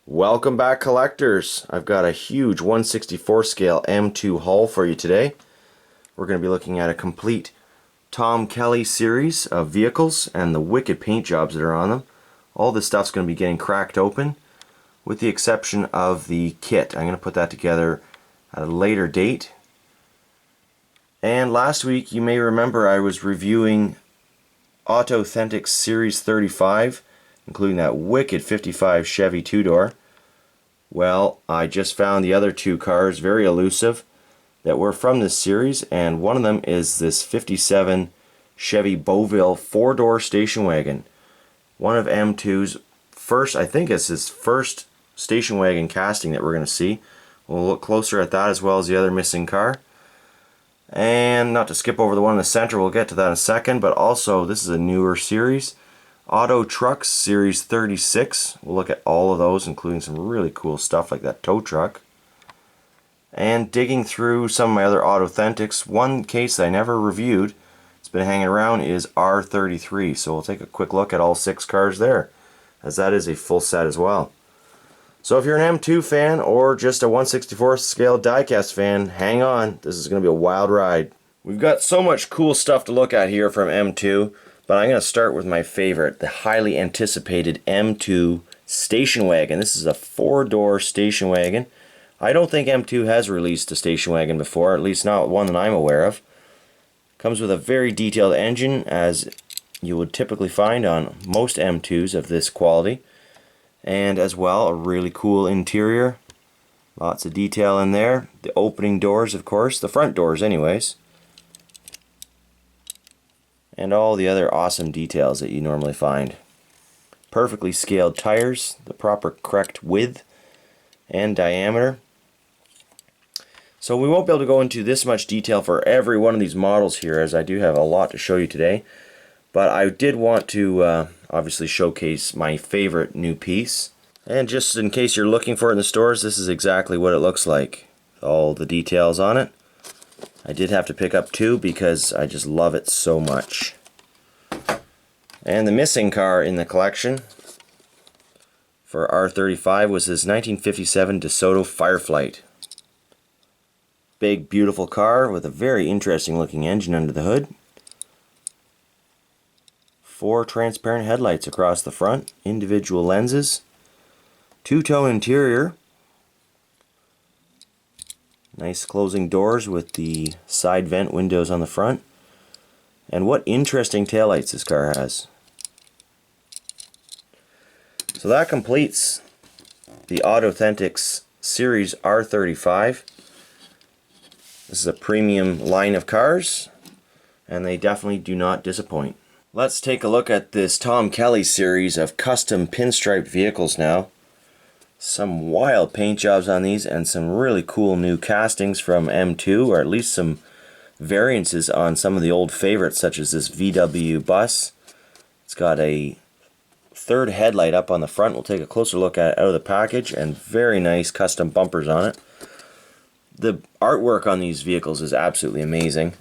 Welcome back, collectors. I've got a huge 1/64 scale M2 haul for you today. We're going to be looking at a complete Tom Kelly series of vehicles and the wicked paint jobs that are on them. All this stuff's going to be getting cracked open with the exception of the kit. I'm going to put that together at a later date. And last week, you may remember I was reviewing AutoThentics Series 35, including that wicked 55 Chevy two-door. Well, I just found the other two cars very elusive that were from this series, and one of them is this 57 Chevy Beauville four-door station wagon. One of M2's first, I think it's his first station wagon casting that we're going to see. We'll look closer at that as well as the other missing car. And not to skip over the one in the center, we'll get to that in a second, but also this is a newer series. AutoTrucks Series 36. We'll look at all of those, including some really cool stuff like that tow truck. And digging through some of my other AutoThentics, one case I never reviewed, it's been hanging around, is R33. So we'll take a quick look at all 6 cars there, as that is a full set as well. So if you're an M2 fan or just a 1/64 scale diecast fan, hang on, this is going to be a wild ride. We've got so much cool stuff to look at here from M2, but I'm going to start with my favorite, the highly anticipated M2 station wagon. This is a 4-door station wagon. I don't think M2 has released a station wagon before, at least not one that I'm aware of. Comes with a very detailed engine, as you would typically find on most M2s of this quality. And as well, a really cool interior. Lots of detail in there. The opening doors, of course, the front doors anyways. And all the other awesome details that you normally find. Perfectly scaled tires, the proper correct width and diameter. So we won't be able to go into this much detail for every one of these models here, as I do have a lot to show you today. But I did want to obviously showcase my favorite new piece. And just in case you're looking for it in the stores, this is exactly what it looks like. All the details on it. I did have to pick up 2 because I just love it so much. And the missing car in the collection for R35 was this 1957 DeSoto Fireflight. Big, beautiful car with a very interesting looking engine under the hood. 4 transparent headlights across the front, individual lenses, 2-tone interior, nice closing doors with the side vent windows on the front, and what interesting taillights this car has. So that completes the AutoThentics Series R35. This is a premium line of cars, and they definitely do not disappoint. Let's take a look at this Tom Kelly series of custom pinstriped vehicles now. Some wild paint jobs on these and some really cool new castings from M2, or at least some variances on some of the old favorites, such as this VW bus. It's got a 3rd headlight up on the front. We'll take a closer look at it out of the package, and very nice custom bumpers on it. The artwork on these vehicles is absolutely amazing.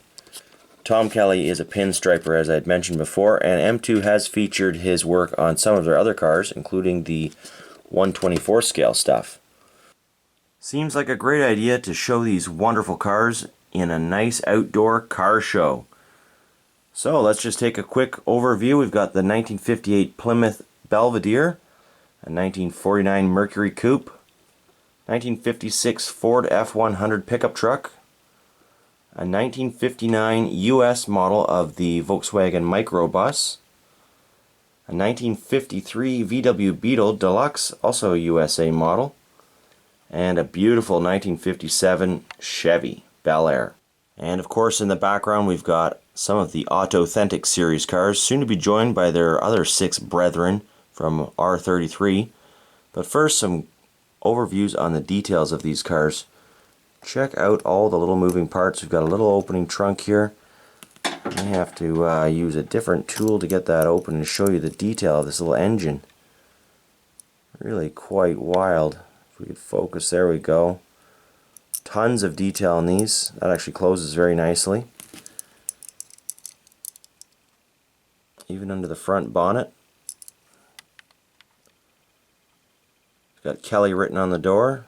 Tom Kelly is a pinstriper, as I had mentioned before, and M2 has featured his work on some of their other cars, including the 1/24 scale stuff. Seems like a great idea to show these wonderful cars in a nice outdoor car show. So let's just take a quick overview. We've got the 1958 Plymouth Belvedere, a 1949 Mercury Coupe, 1956 Ford F100 pickup truck, a 1959 US model of the Volkswagen Microbus, a 1953 VW Beetle Deluxe, also a USA model, and a beautiful 1957 Chevy Bel Air. And of course in the background we've got some of the AutoThentics series cars, soon to be joined by their other 6 brethren from R33. But first, some overviews on the details of these cars. Check out all the little moving parts. We've got a little opening trunk here. I have to use a different tool to get that open and show you the detail of this little engine. Really quite wild. If we could focus, there we go. Tons of detail in these. That actually closes very nicely. Even under the front bonnet. Got Kelly written on the door.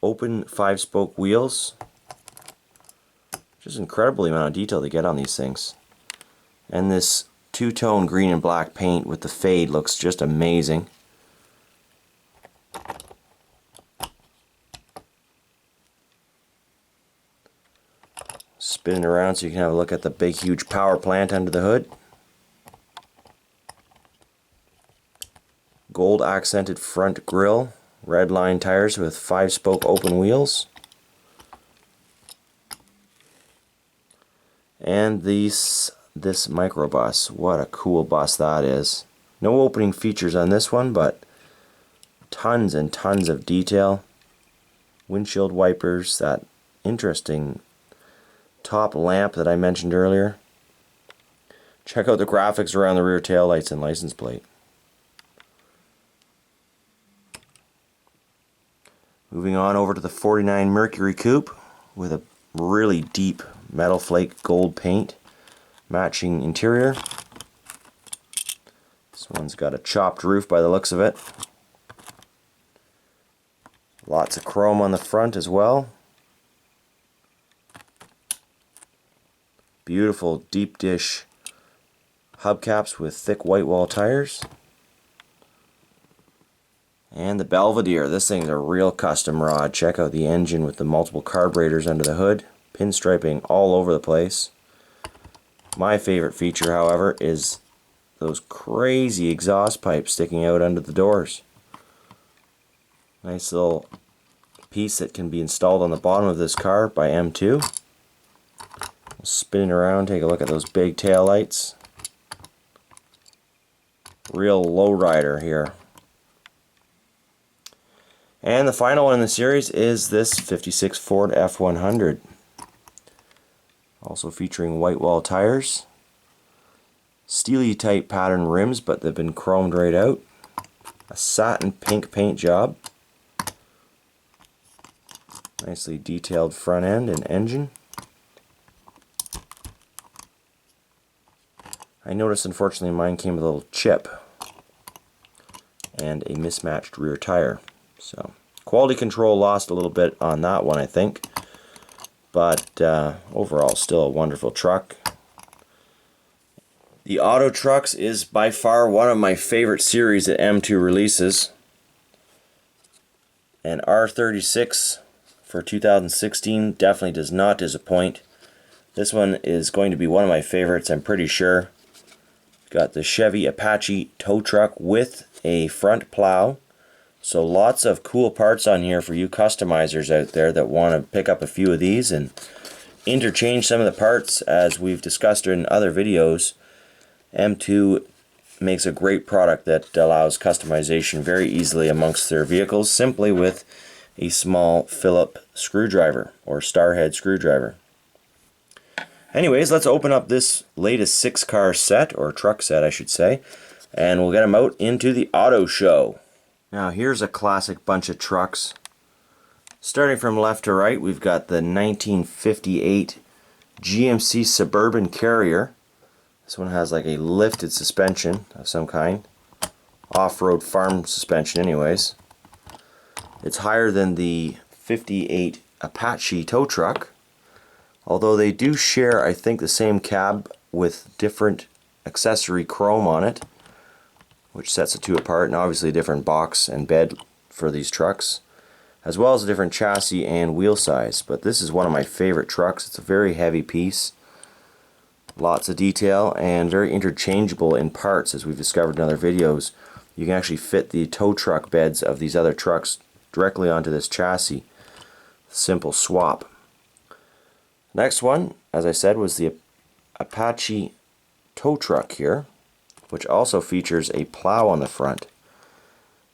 Open 5-spoke wheels. Just incredibly amount of detail they get on these things. And this two-tone green and black paint with the fade looks just amazing. Spin it around so you can have a look at the big huge power plant under the hood. Gold accented front grille, red line tires with 5-spoke open wheels. And this microbus, what a cool bus that is. No opening features on this one, but tons and tons of detail. Windshield wipers, that interesting top lamp that I mentioned earlier. Check out the graphics around the rear taillights and license plate. Moving on over to the 49 Mercury Coupe with a really deep metal flake gold paint, matching interior. This one's got a chopped roof by the looks of it. Lots of chrome on the front as well. Beautiful deep dish hubcaps with thick white wall tires. And the Belvedere, this thing's a real custom rod. Check out the engine with the multiple carburetors under the hood. Pinstriping all over the place. My favorite feature, however, is those crazy exhaust pipes sticking out under the doors. Nice little piece that can be installed on the bottom of this car by M2. Spin it around, take a look at those big tail lights. Real lowrider here. And the final one in the series is this 56 Ford F100. Also featuring white wall tires. Steely type pattern rims, but they've been chromed right out. A satin pink paint job. Nicely detailed front end and engine. I noticed unfortunately mine came with a little chip and a mismatched rear tire. So quality control lost a little bit on that one, I think. But overall still a wonderful truck. The AutoTrucks is by far one of my favorite series that M2 releases. And R36 for 2016 definitely does not disappoint. This one is going to be one of my favorites, I'm pretty sure. Got the Chevy Apache tow truck with a front plow. So lots of cool parts on here for you customizers out there that want to pick up a few of these and interchange some of the parts. As we've discussed in other videos, M2 makes a great product that allows customization very easily amongst their vehicles simply with a small Phillips screwdriver or Starhead screwdriver. Anyways, let's open up this latest 6-car set, or truck set I should say, and we'll get them out into the auto show. Now here's a classic bunch of trucks. Starting from left to right, we've got the 1958 GMC Suburban Carrier. This one has like a lifted suspension of some kind. Off-road farm suspension anyways. It's higher than the 58 Apache tow truck. Although they do share, I think, the same cab with different accessory chrome on it, which sets the two apart, and obviously a different box and bed for these trucks, as well as a different chassis and wheel size. But this is one of my favorite trucks. It's a very heavy piece, lots of detail, and very interchangeable in parts, as we've discovered in other videos. You can actually fit the tow truck beds of these other trucks directly onto this chassis. Simple swap. Next one, as I said, was the Apache tow truck here, which also features a plow on the front.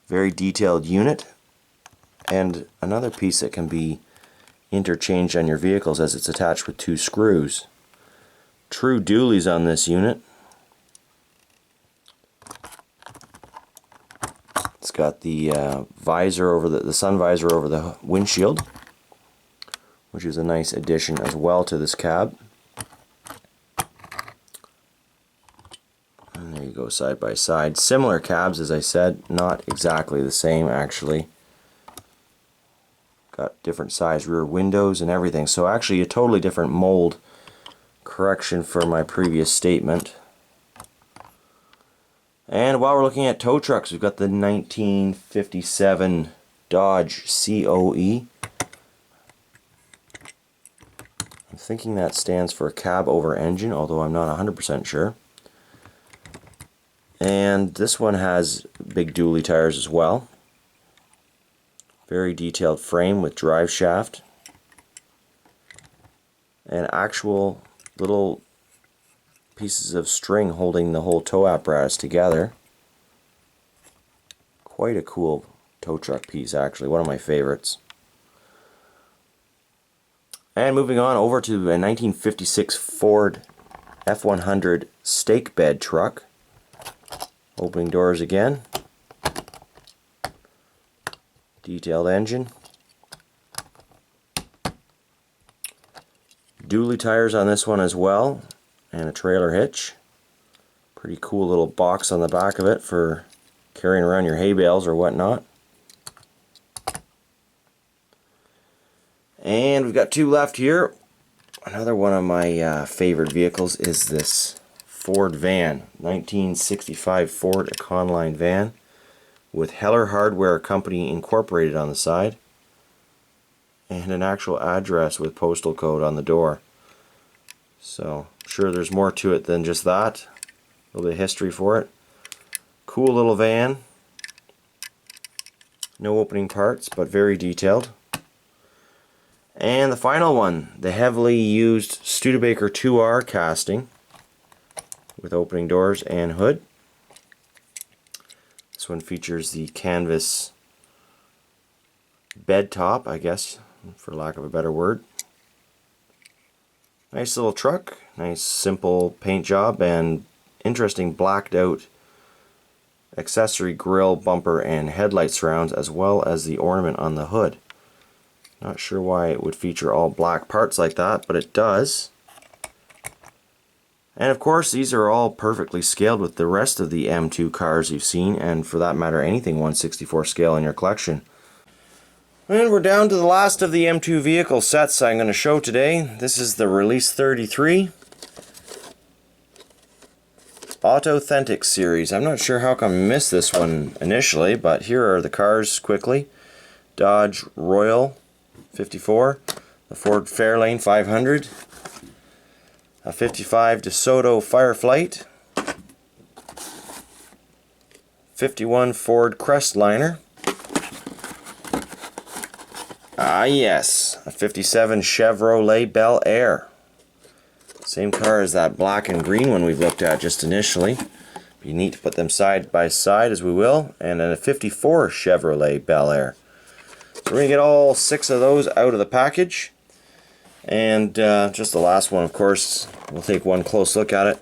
Very detailed unit, and another piece that can be interchanged on your vehicles as it's attached with 2 screws. True dualies on this unit. It's got the visor over the sun visor over the windshield, which is a nice addition as well to this cab. And there you go, go side by side. Similar cabs, as I said, not exactly the same actually. Got different size rear windows and everything, so actually a totally different mold. Correction for my previous statement. And while we're looking at tow trucks, we've got the 1957 Dodge COE. I'm thinking that stands for cab over engine, although I'm not 100% sure. And this one has big dually tires as well. Very detailed frame with drive shaft. And actual little pieces of string holding the whole tow apparatus together. Quite a cool tow truck piece actually, one of my favorites. And moving on over to a 1956 Ford F100 stake bed truck. Opening doors again. Detailed engine. Dually tires on this one as well, and a trailer hitch. Pretty cool little box on the back of it for carrying around your hay bales or whatnot. And we've got two left here. Another one of my favorite vehicles is this Ford van, 1965 Ford Econoline van with Heller Hardware Company Incorporated on the side and an actual address with postal code on the door. So I'm sure there's more to it than just that. A little bit of history for it. Cool little van. No opening parts, but very detailed. And the final one, the heavily used Studebaker 2R casting with opening doors and hood. This one features the canvas bed top, I guess, for lack of a better word. Nice little truck, nice simple paint job, and interesting blacked out accessory grille, bumper, and headlight surrounds, as well as the ornament on the hood. Not sure why it would feature all black parts like that, but it does. And of course, these are all perfectly scaled with the rest of the M2 cars you've seen, and for that matter, anything 1/64 scale in your collection. And we're down to the last of the M2 vehicle sets I'm going to show today. This is the Release 33 AutoThentics series. I'm not sure how come I missed this one initially, but here are the cars quickly. Dodge Royal 54, the Ford Fairlane 500, a 55 DeSoto Fireflight, 51 Ford Crestliner, yes, a 57 Chevrolet Bel Air. Same car as that black and green one we've looked at just initially. Be neat to put them side by side as we will. And then a 54 Chevrolet Bel Air. So we're going to get all 6 of those out of the package. And just the last one, of course, we'll take one close look at it,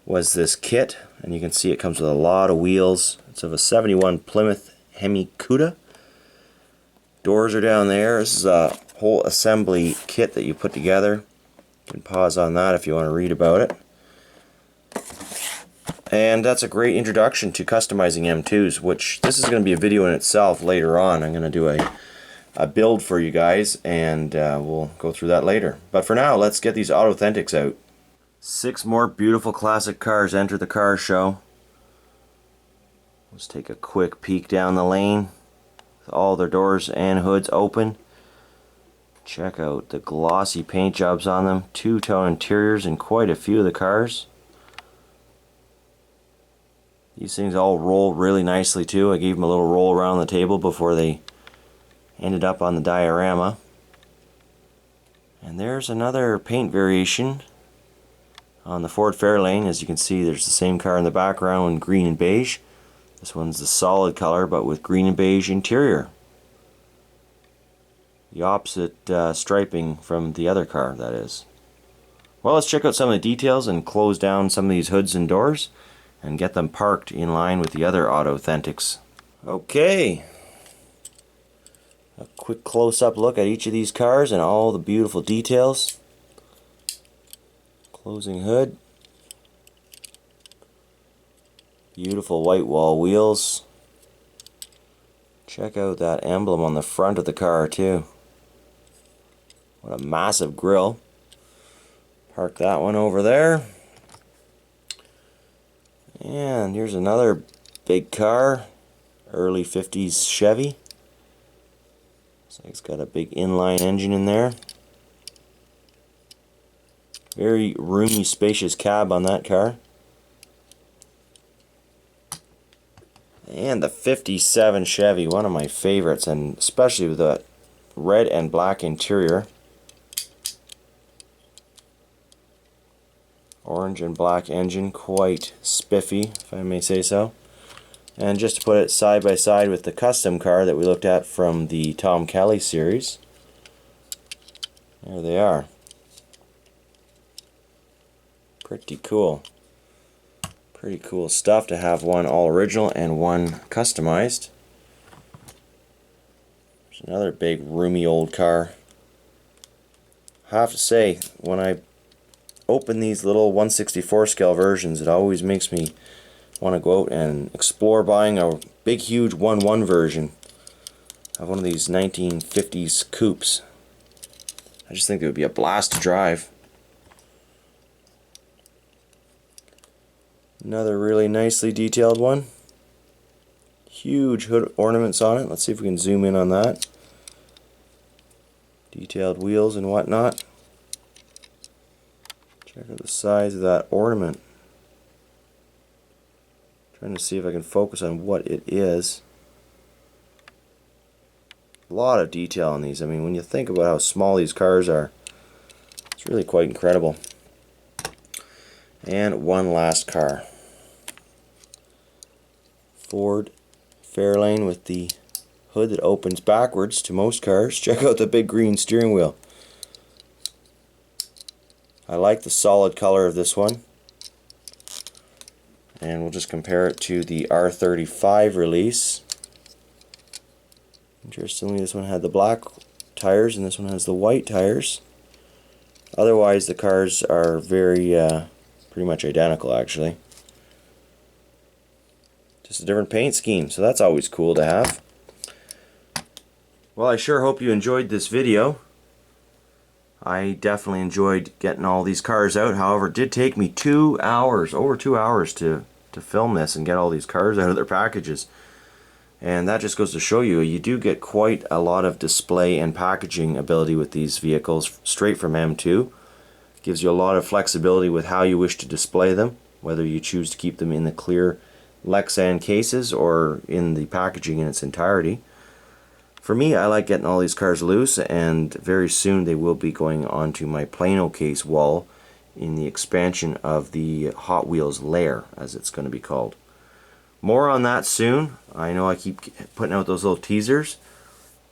was this kit. And you can see it comes with a lot of wheels. It's of a 71 Plymouth Hemi Cuda. Doors are down there. This is a whole assembly kit that you put together. You can pause on that if you want to read about it. And that's a great introduction to customizing M2s, which this is going to be a video in itself later on. I'm going to do a build for you guys, and we'll go through that later. But for now, let's get these AutoThentics out. 6 more beautiful classic cars enter the car show. Let's take a quick peek down the lane with all their doors and hoods open. Check out the glossy paint jobs on them, two-tone interiors in quite a few of the cars. These things all roll really nicely too. I gave them a little roll around the table before they ended up on the diorama. And there's another paint variation on the Ford Fairlane. As you can see, there's the same car in the background in green and beige. This one's the solid color, but with green and beige interior. The opposite striping from the other car, that is. Well, let's check out some of the details and close down some of these hoods and doors and get them parked in line with the other AutoThentics. Okay. A quick close-up look at each of these cars and all the beautiful details. Closing hood. Beautiful white wall wheels. Check out that emblem on the front of the car too. What a massive grille. Park that one over there. And here's another big car. Early 50s Chevy. Looks like it's got a big inline engine in there. Very roomy, spacious cab on that car. And the 57 Chevy, one of my favorites, and especially with the red and black interior. Orange and black engine, quite spiffy, if I may say so. And just to put it side by side with the custom car that we looked at from the Tom Kelly series. There they are. Pretty cool. Pretty cool stuff to have one all original and one customized. There's another big roomy old car. I have to say, when I open these little 1/64 scale versions, it always makes me want to go out and explore buying a big huge 1/1 version of one of these 1950s coupes. I just think it would be a blast to drive. Another really nicely detailed one. Huge hood ornaments on it. Let's see if we can zoom in on that. Detailed wheels and whatnot. Check out the size of that ornament. Trying to see if I can focus on what it is. A lot of detail on these. I mean, when you think about how small these cars are, it's really quite incredible. And one last car. Ford Fairlane with the hood that opens backwards to most cars. Check out the big green steering wheel. I like the solid color of this one. And we'll just compare it to the R35 release. Interestingly, this one had the black tires and this one has the white tires. Otherwise, the cars are very pretty much identical, actually. Just a different paint scheme, so that's always cool to have. Well, I sure hope you enjoyed this video. I definitely enjoyed getting all these cars out. However, it did take me 2 hours, over 2 hours to film this and get all these cars out of their packages. And that just goes to show you, you do get quite a lot of display and packaging ability with these vehicles straight from M2. Gives you a lot of flexibility with how you wish to display them, whether you choose to keep them in the clear Lexan cases or in the packaging in its entirety. For me, I like getting all these cars loose, and very soon they will be going onto my Plano case wall in the expansion of the Hot Wheels lair, as it's going to be called. More on that soon. I know I keep putting out those little teasers,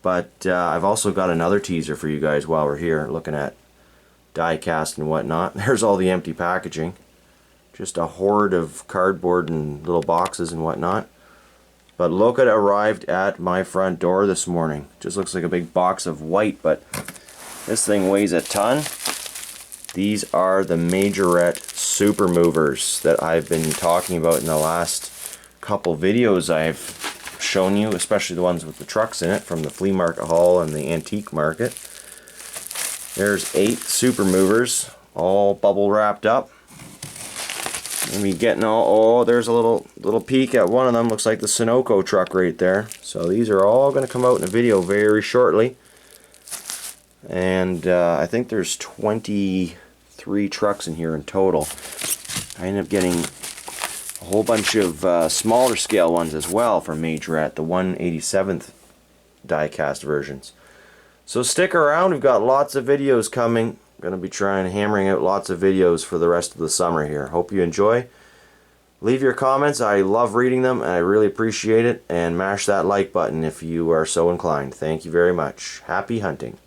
but I've also got another teaser for you guys while we're here looking at diecast and whatnot. There's all the empty packaging. Just a horde of cardboard and little boxes and whatnot. But look, it arrived at my front door this morning. Just looks like a big box of white, but this thing weighs a ton. These are the Majorette Super Movers that I've been talking about in the last couple videos I've shown you, especially the ones with the trucks in it from the flea market haul and the antique market. There's 8 Super Movers, all bubble wrapped up. Maybe getting all, oh, there's a little peek at one of them. Looks like the Sunoco truck right there. So these are all going to come out in a video very shortly. And I think there's 23 trucks in here in total. I ended up getting a whole bunch of smaller scale ones as well from Majorette, the 1/87th diecast versions. So stick around, we've got lots of videos coming. I'm going to be hammering out lots of videos for the rest of the summer here. Hope you enjoy. Leave your comments, I love reading them and I really appreciate it. And mash that like button if you are so inclined. Thank you very much. Happy hunting.